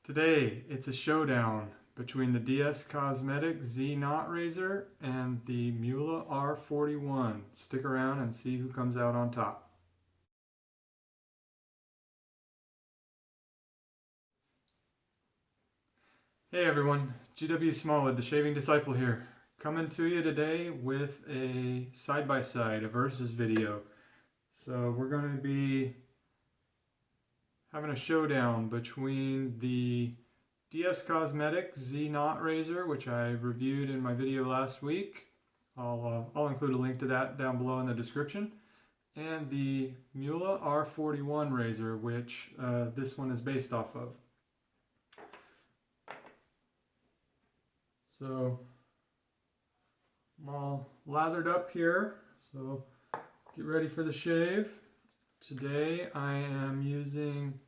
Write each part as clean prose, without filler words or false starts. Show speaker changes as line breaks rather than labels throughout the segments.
Today, it's a showdown between the DSCosmetic Z Knot Razor and the Muhle R41. Stick around and see who comes out on top. Hey everyone, gwsmallwood, the Shaving Disciple here, coming to you today with a side-by-side, a versus video. So we're going to be having a showdown between the DSCosmetic Z Knot Razor, which I reviewed in my video last week. I'll include a link to that down below in the description. And the Muhle R41 razor, which this one is based off of. So I'm all lathered up here, so get ready for the shave. Today I am using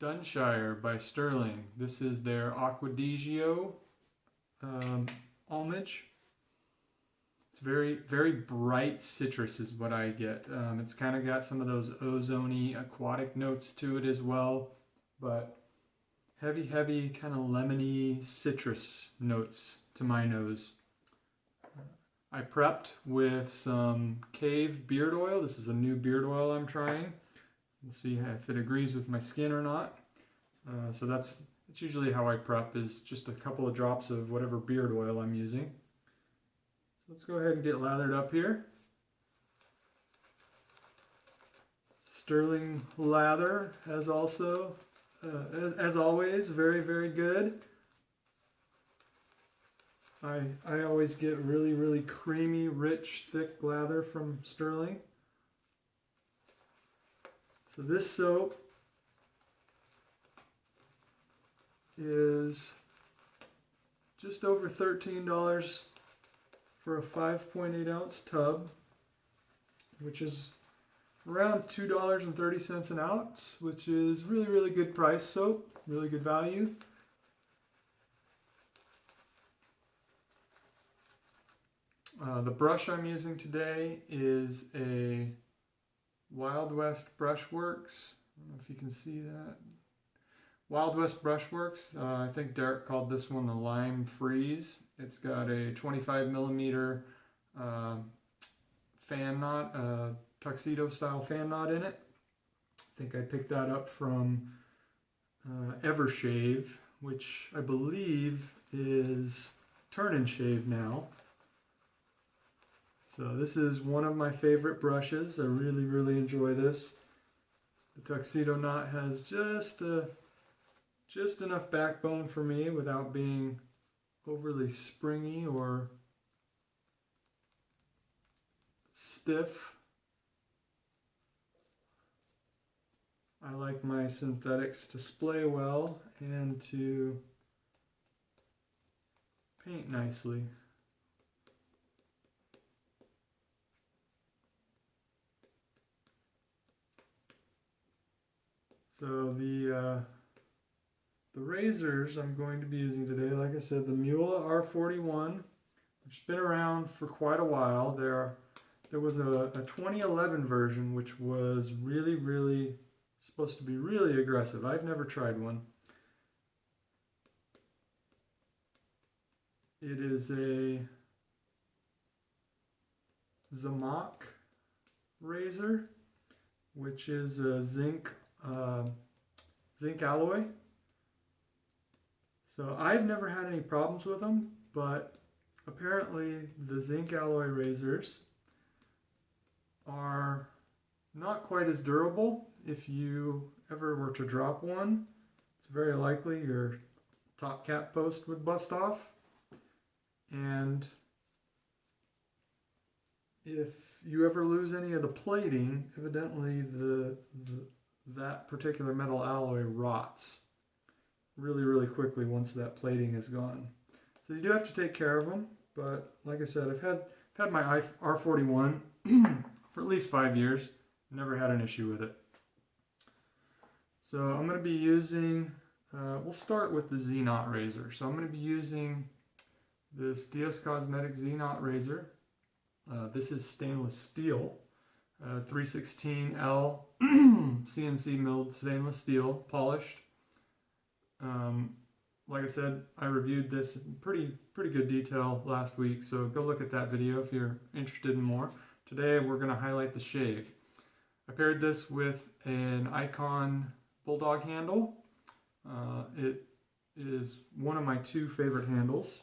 Dunshire by Sterling. This is their Aquadigio homage. It's very bright citrus is what I get. It's kind of got some of those ozone-y aquatic notes to it as well, but heavy kind of lemony citrus notes to my nose. I prepped with some Cave beard oil. This is a new beard oil I'm trying. We'll see if it agrees with my skin or not. So that's usually how I prep, is just a couple of drops of whatever beard oil I'm using. So let's go ahead and get lathered up here. Sterling lather as always, very good. I always get really creamy, rich, thick lather from Sterling. So this soap is just over $13 for a 5.8 ounce tub, which is around $2.30 an ounce, which is really good price soap, really good value. The brush I'm using today is a Wild West Brushworks. I don't know if you can see that. Wild West Brushworks. I think Derek called this one the Lime Freeze. It's got a 25mm fan knot, tuxedo style fan knot in it. I think I picked that up from Evershave, which I believe is Turn and Shave now. So this is one of my favorite brushes. I really enjoy this. The tuxedo knot has just enough backbone for me without being overly springy or stiff. I like my synthetics to splay well and to paint nicely. So the razors I'm going to be using today, like I said, the Muhle R41, which has been around for quite a while. There was a 2011 version which was really supposed to be really aggressive. I've never tried one. It is a Zamach razor, which is a zinc alloy. So I've never had any problems with them, but apparently the zinc alloy razors are not quite as durable. If you ever were to drop one, it's very likely your top cap post would bust off. And if you ever lose any of the plating, evidently that particular metal alloy rots really quickly once that plating is gone. So you do have to take care of them, but like I said, I've had my R41 for at least 5 years. Never had an issue with it. So I'm going to be using, we'll start with the Z Knot razor. So I'm going to be using this DSCosmetic Z Knot razor. This is stainless steel, 316L CNC milled stainless steel, polished. Like I said, I reviewed this in pretty good detail last week, so go look at that video if you're interested in more. Today we're going to highlight the shave. I paired this with an Icon Bulldog handle. It is one of my two favorite handles,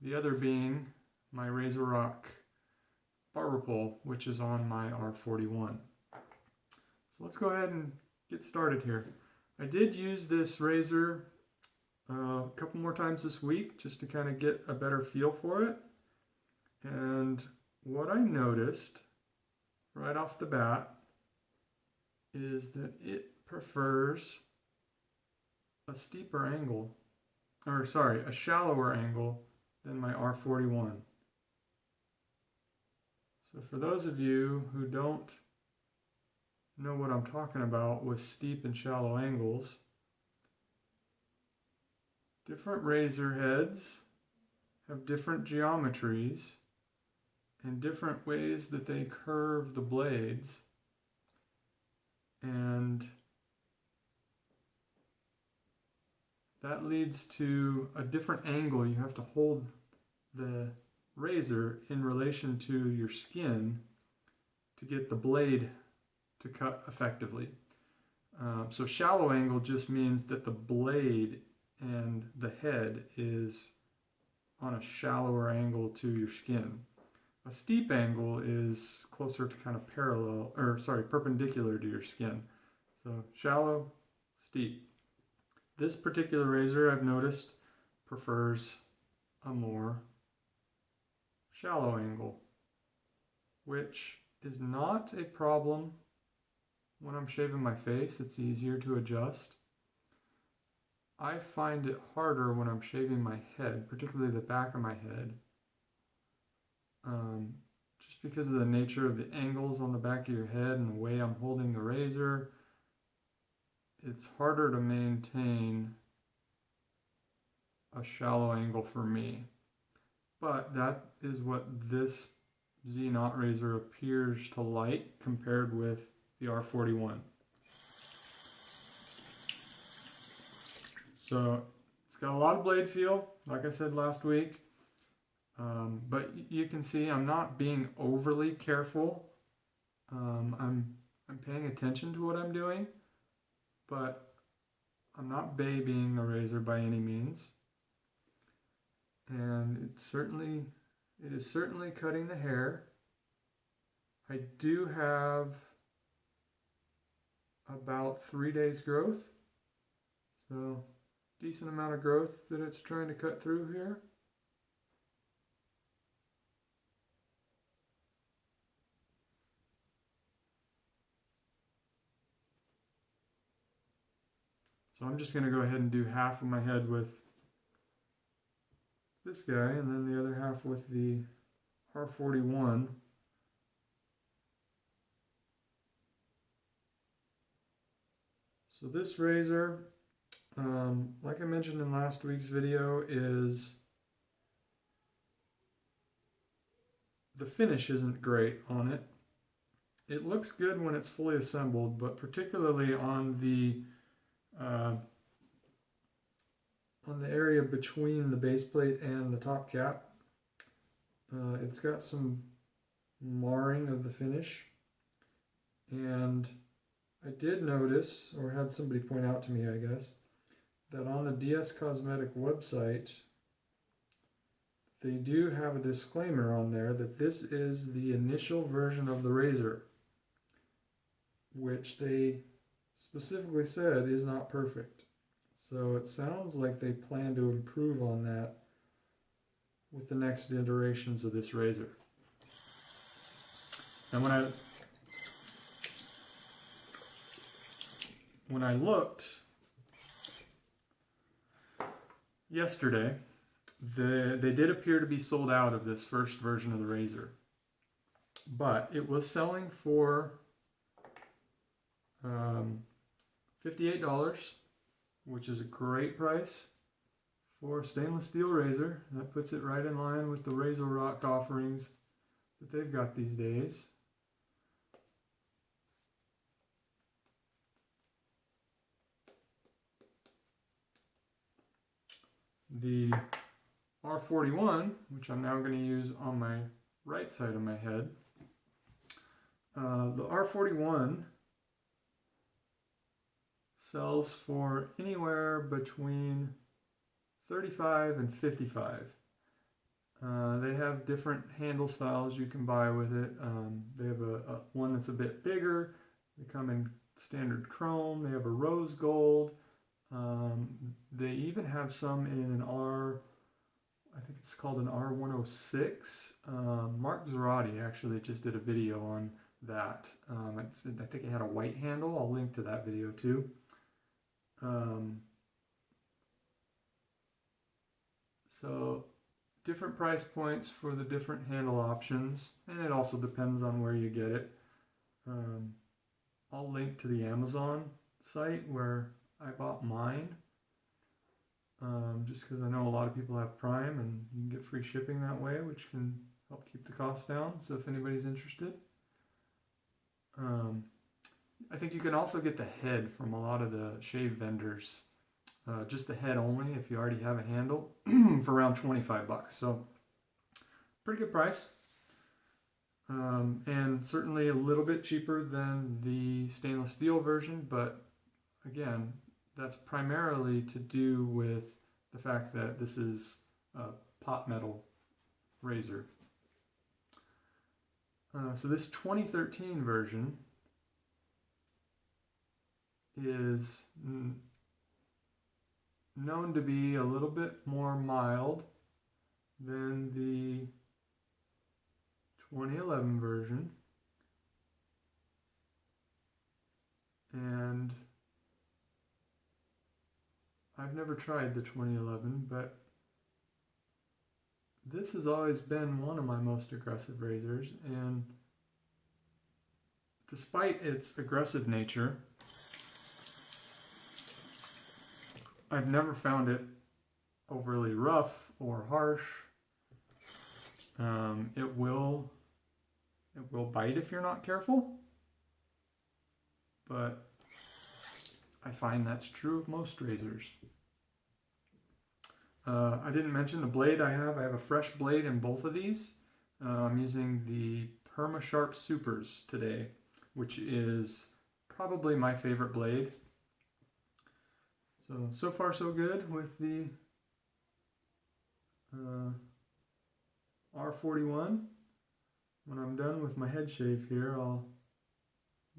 the other being my Razor Rock barber pole, which is on my R41. So let's go ahead and get started here. I did use this razor a couple more times this week just to kind of get a better feel for it. And what I noticed right off the bat is that it prefers a steeper angle, or sorry, a shallower angle than my R41. So for those of you who don't know what I'm talking about with steep and shallow angles, different razor heads have different geometries and different ways that they curve the blades, and that leads to a different angle. You have to hold the razor in relation to your skin to get the blade to cut effectively. So shallow angle just means that the blade and the head is on a shallower angle to your skin. A steep angle is closer to kind of perpendicular to your skin. So shallow, steep. This particular razor, I've noticed, prefers a more shallow angle, which is not a problem when I'm shaving my face. It's easier to adjust. I find it harder when I'm shaving my head, particularly the back of my head, just because of the nature of the angles on the back of your head and the way I'm holding the razor. It's harder to maintain a shallow angle for me. But that is what this Z-Knot razor appears to like compared with the R41. So it's got a lot of blade feel, like I said last week. But you can see I'm not being overly careful. I'm paying attention to what I'm doing, but I'm not babying the razor by any means. And it is certainly cutting the hair. I do have about 3 days growth, so decent amount of growth that it's trying to cut through here. So I'm just going to go ahead and do half of my head with this guy and then the other half with the R41. So this razor, like I mentioned in last week's video, the finish isn't great on it. It looks good when it's fully assembled, but particularly on the area between the base plate and the top cap, it's got some marring of the finish. And I did notice, or had somebody point out to me, I guess, that on the DSCosmetic website, they do have a disclaimer on there that this is the initial version of the razor, which they specifically said is not perfect. So it sounds like they plan to improve on that with the next iterations of this razor. And when I looked yesterday, they did appear to be sold out of this first version of the razor, but it was selling for $58, which is a great price for a stainless steel razor. That puts it right in line with the Razor Rock offerings that they've got these days. The R41, which I'm now going to use on my right side of my head. The R41 sells for anywhere between $35 and $55. They have different handle styles you can buy with it. They have a one that's a bit bigger. They come in standard chrome. They have a rose gold. They even have some in an I think it's called an R106. Mark Zarati actually just did a video on that. I think it had a white handle. I'll link to that video too. So different price points for the different handle options, and it also depends on where you get it. I'll link to the Amazon site where I bought mine, just because I know a lot of people have Prime and you can get free shipping that way, which can help keep the cost down, so if anybody's interested. I think you can also get the head from a lot of the shave vendors, just the head only if you already have a handle, for around $25, so pretty good price. And certainly a little bit cheaper than the stainless steel version, but again, that's primarily to do with the fact that this is a pot metal razor. So this 2013 version is known to be a little bit more mild than the 2011 version, and I've never tried the 2011, but this has always been one of my most aggressive razors, and despite its aggressive nature, I've never found it overly rough or harsh. It will bite if you're not careful, but I find that's true of most razors. I didn't mention the blade I have. I have a fresh blade in both of these. I'm using the PermaSharp Supers today, which is probably my favorite blade. So far so good with the R41. When I'm done with my head shave here, I'll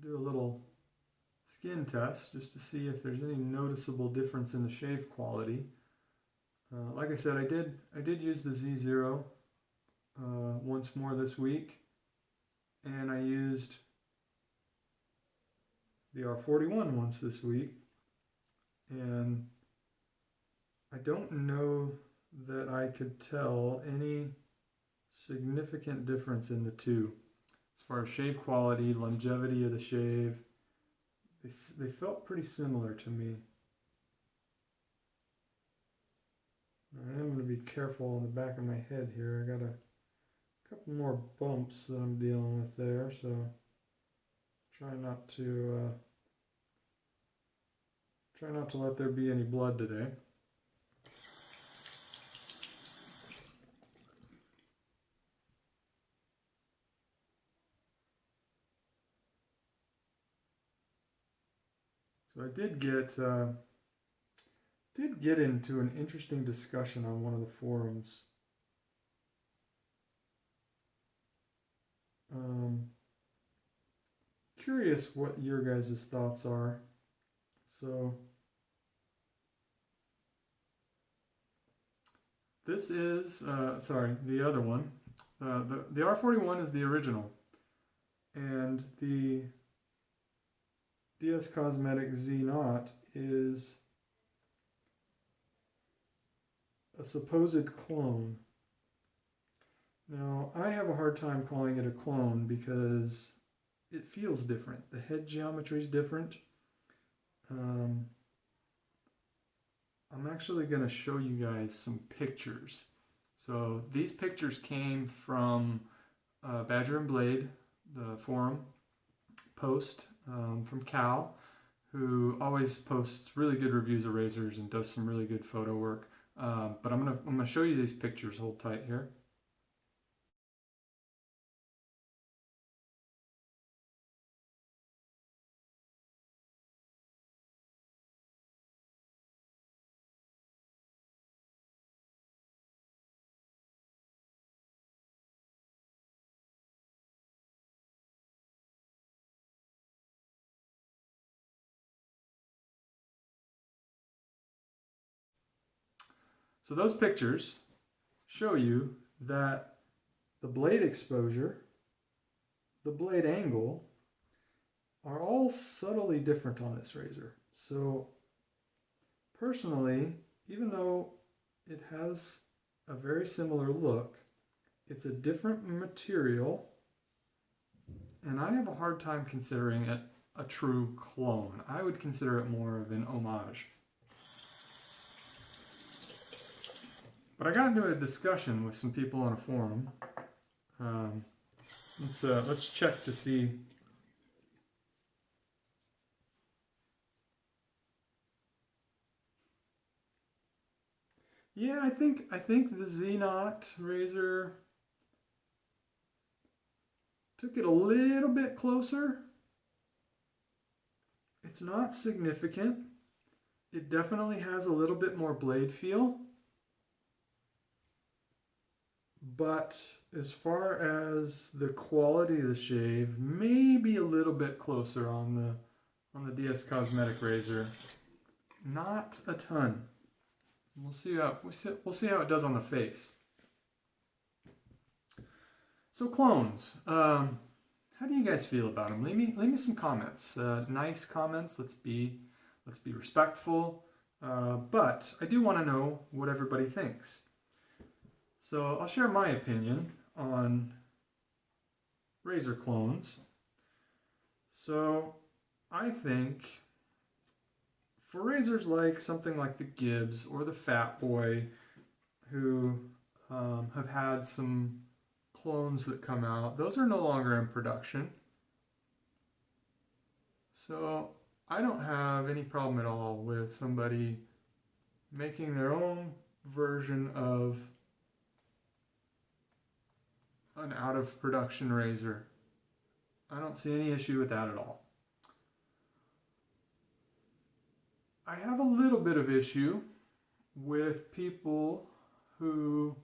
do a little skin test just to see if there's any noticeable difference in the shave quality. Like I said, I did use the Z0 once more this week, and I used the R41 once this week, and I don't know that I could tell any significant difference in the two as far as shave quality, longevity of the shave. They felt pretty similar to me. I am going to be careful on the back of my head here. I got a couple more bumps that I'm dealing with there, so try not to let there be any blood today. So I did get into an interesting discussion on one of the forums. Curious what your guys' thoughts are. So this is, the other one. The R41 is the original, and the DSCosmetic Z0 is a supposed clone. Now, I have a hard time calling it a clone because it feels different. The head geometry is different. I'm actually going to show you guys some pictures. So these pictures came from Badger and Blade, the forum post from Cal, who always posts really good reviews of razors and does some really good photo work. But I'm gonna show you these pictures. Hold tight here. So those pictures show you that the blade exposure, the blade angle, are all subtly different on this razor. So personally, even though it has a very similar look, it's a different material, and I have a hard time considering it a true clone. I would consider it more of an homage. But I got into a discussion with some people on a forum. Let's check to see. Yeah, I think the Z-Knot razor took it a little bit closer. It's not significant. It definitely has a little bit more blade feel. But as far as the quality of the shave, maybe a little bit closer on the DSCosmetic razor. Not a ton. We'll see how it does on the face. So clones, how do you guys feel about them? Leave me some comments. Nice comments. Let's be respectful. But I do want to know what everybody thinks. So I'll share my opinion on razor clones. So I think for razors like something like the Gibbs or the Fat Boy, who have had some clones that come out, those are no longer in production. So I don't have any problem at all with somebody making their own version of an out of production razor. I don't see any issue with that at all. I have a little bit of issue with people who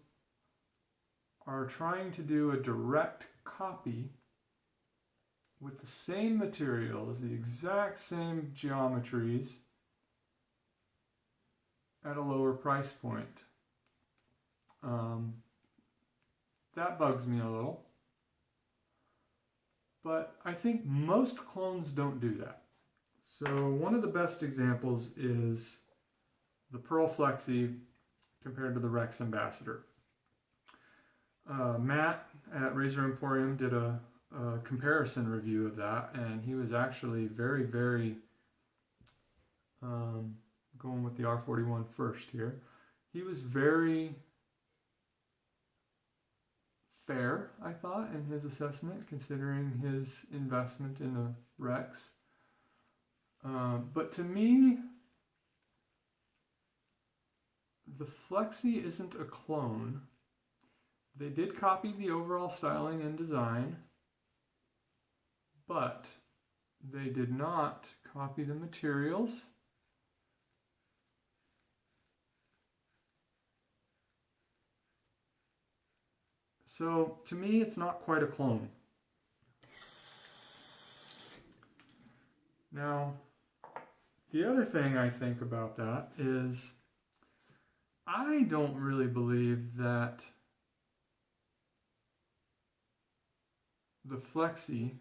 are trying to do a direct copy with the same materials, the exact same geometries at a lower price point. That bugs me a little, but I think most clones don't do that. So one of the best examples is the Pearl Flexi compared to the Rex Ambassador. Matt at Razor Emporium did a comparison review of that, and he was actually very, very going with the R41 first here. He was very fair, I thought, in his assessment, considering his investment in the Rex. But to me, the Flexi isn't a clone. They did copy the overall styling and design, but they did not copy the materials. So to me, it's not quite a clone. Now, the other thing I think about that is I don't really believe that the Flexi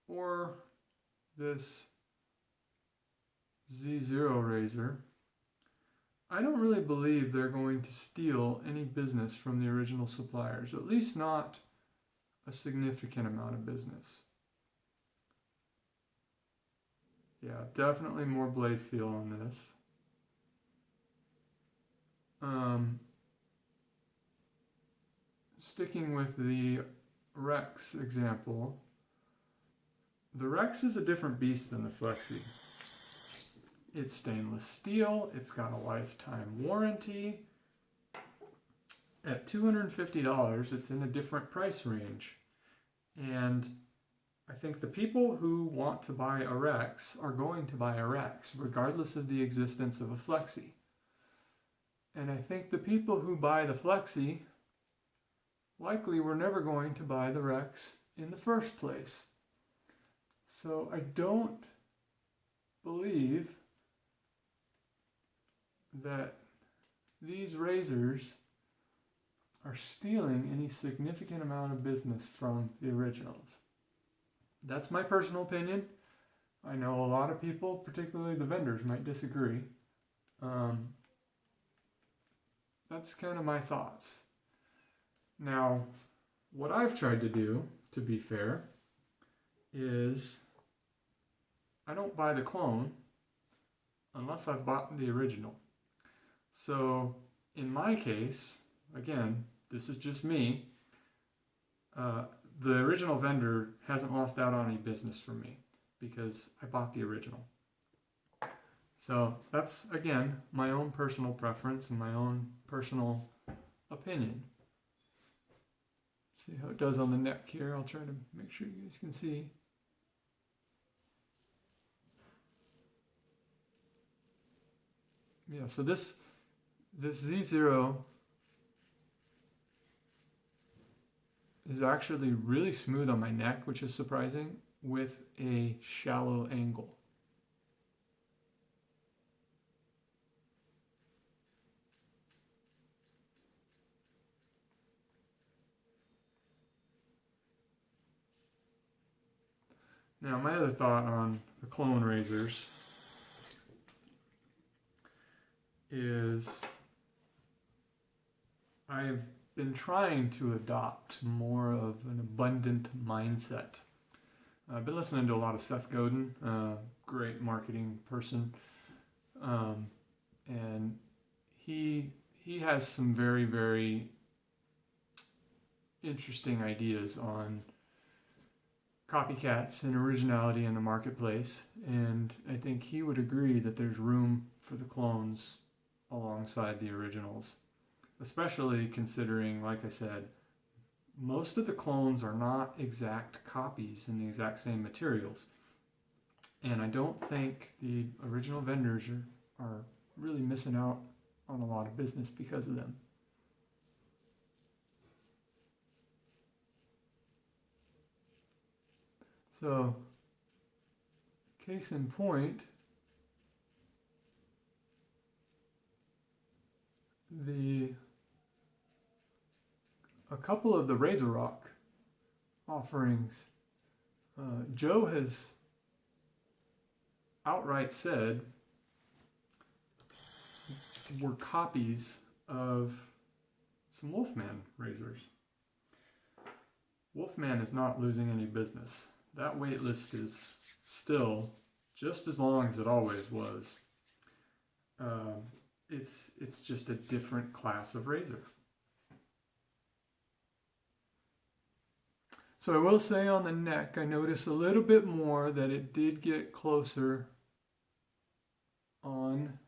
or this Z0 razor, I don't really believe they're going to steal any business from the original suppliers, at least not a significant amount of business. Yeah, definitely more blade feel on this. Sticking with the Rex example, the Rex is a different beast than the Flexi. It's stainless steel. It's got a lifetime warranty. At $250, it's in a different price range. And I think the people who want to buy a Rex are going to buy a Rex, regardless of the existence of a Flexi. And I think the people who buy the Flexi likely were never going to buy the Rex in the first place. So I don't believe that these razors are stealing any significant amount of business from the originals. That's my personal opinion. I know a lot of people, particularly the vendors, might disagree. That's kind of my thoughts. Now, what I've tried to do, to be fair, is I don't buy the clone unless I've bought the original. So in my case, again, this is just me, the original vendor hasn't lost out on any business from me because I bought the original. So that's, again, my own personal preference and my own personal opinion. See how it does on the neck here. I'll try to make sure you guys can see. Yeah, so this Z0 is actually really smooth on my neck, which is surprising, with a shallow angle. Now, my other thought on the clone razors is I've been trying to adopt more of an abundant mindset. I've been listening to a lot of Seth Godin, great marketing person, and he has some very, very interesting ideas on copycats and originality in the marketplace, and I think he would agree that there's room for the clones alongside the originals, especially considering, like I said, most of the clones are not exact copies in the exact same materials, and I don't think the original vendors are really missing out on a lot of business because of them. So, case in point, a couple of the Razor Rock offerings, Joe has outright said were copies of some Wolfman razors. Wolfman is not losing any business. That wait list is still just as long as it always was. It's just a different class of razor. So I will say on the neck, I noticed a little bit more that it did get closer on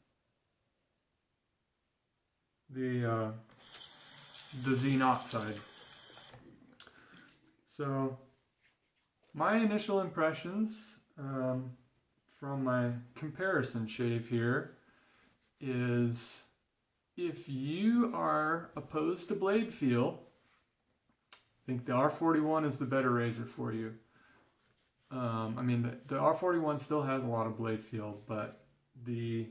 the Z-Knot side. So my initial impressions from my comparison shave here is, if you are opposed to blade feel, I think the R41 is the better razor for you. I mean, the R41 still has a lot of blade feel, but the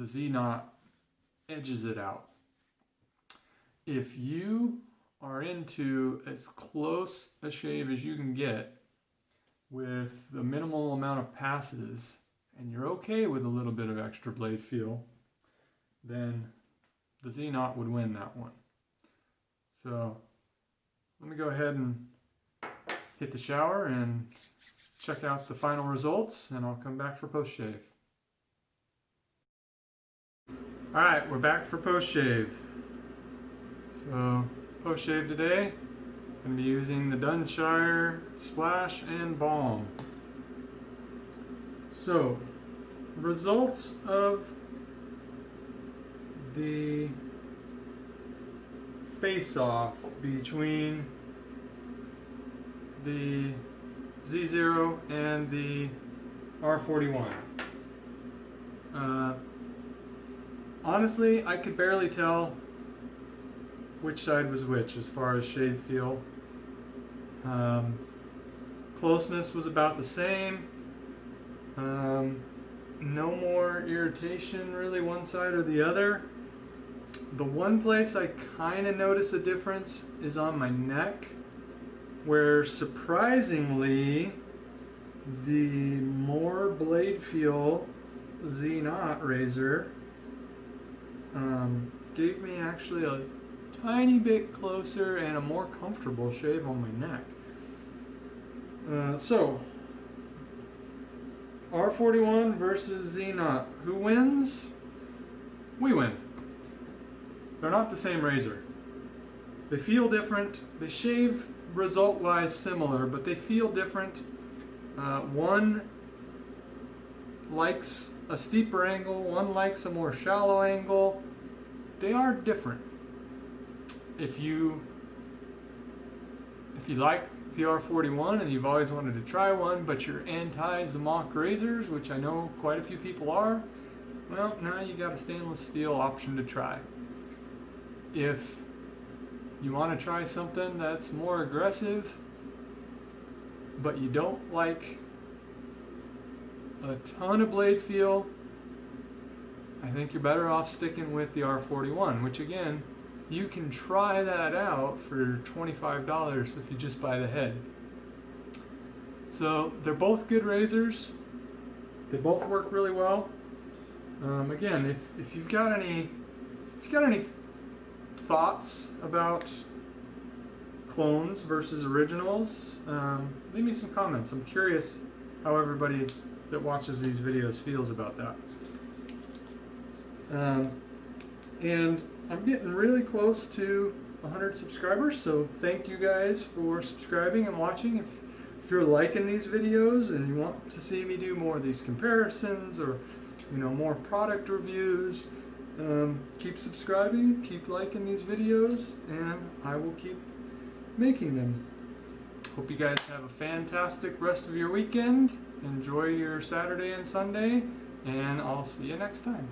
Z-Knot edges it out. If you are into as close a shave as you can get with the minimal amount of passes, and you're okay with a little bit of extra blade feel, then the Z-Knot would win that one. So let me go ahead and hit the shower and check out the final results, and I'll come back for post-shave. Alright, we're back for post-shave. So, post-shave today, I'm going to be using the Dunshire Splash and Balm. So, results of the face-off between the Z0 and the R41. Honestly, I could barely tell which side was which as far as shave feel. Closeness was about the same. No more irritation really one side or the other. The one place I kind of notice a difference is on my neck, where surprisingly the more blade feel Z0 razor gave me actually a tiny bit closer and a more comfortable shave on my neck. So R41 versus Z0. Who wins? We win. They're not the same razor. They feel different. They shave result-wise similar, but they feel different. One likes a steeper angle, one likes a more shallow angle. They are different. If you like the R41 and you've always wanted to try one, but you're anti-Zamok razors, which I know quite a few people are, well, now you got a stainless steel option to try. If you want to try something that's more aggressive, but you don't like a ton of blade feel, I think you're better off sticking with the R41, which again, you can try that out for $25 if you just buy the head. So they're both good razors. They both work really well. Again, if you've got any thoughts about clones versus originals, leave me some comments. I'm curious how everybody that watches these videos feels about that. And I'm getting really close to 100 subscribers, so thank you guys for subscribing and watching. If you're liking these videos and you want to see me do more of these comparisons or more product reviews, keep subscribing, keep liking these videos, and I will keep making them. Hope you guys have a fantastic rest of your weekend. Enjoy your Saturday and Sunday, and I'll see you next time.